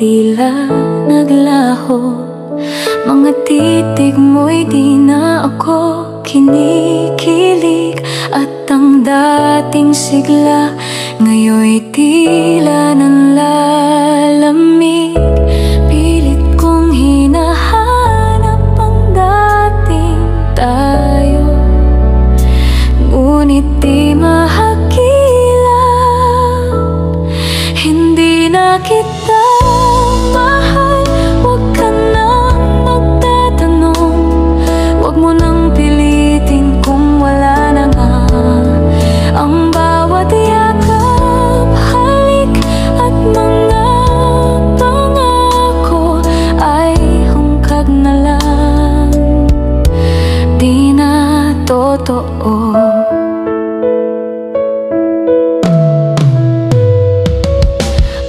tila naglaho. Mga titig mo'y di na ako kinikilig, at ang dating sigla ngayon'y tila nanlalamig. Pilit kong hinahanap ang dating tayo, ngunit di mahagilap. Hindi na kita mahal, huwag ka nang magtatanong. Huwag mo nang pilitin kung wala na nga. Ang bawat yakap, halik at mga pangako ay hungkag na lang, di na totoo.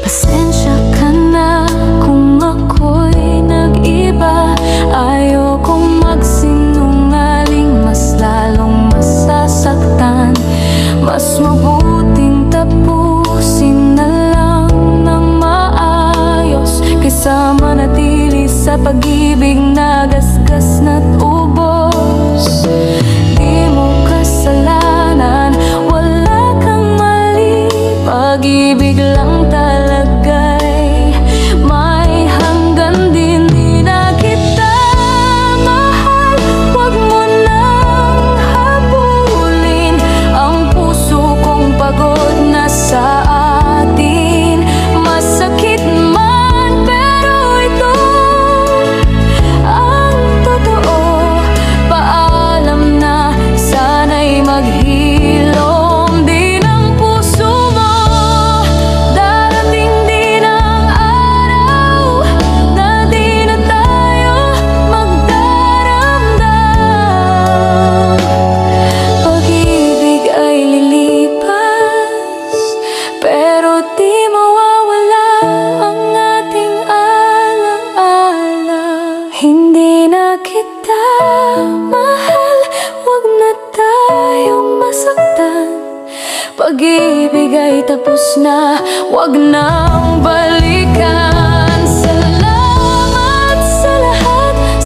Pasensya ka na kung ako'y nag-iba. Ayokong magsinungaling, mas lalong masasaktan. Mas mabuting tapusin na lang ng maayos, kaysa manatili sa pag-ibig na gasgas na't ubos. Di mo kasalanan, wala kang mali, pag-ibig lang talaga'y may hanggan din. Di na kita mahal, huwag mo nang habulin. Ang puso kong pagod na sa atin. Masakit man, pero ito ang totoo. Paalam na, sana'y maghilom din ang puso mo. Darating din ang araw na di na tayo magdaramdam. Pag-ibig ay lilipas, pero di mawawala ang ating alaala. Hindi na kita mahal, huwag na tayong masaktan. Pag-ibig ay tapos na, huwag nang balikan.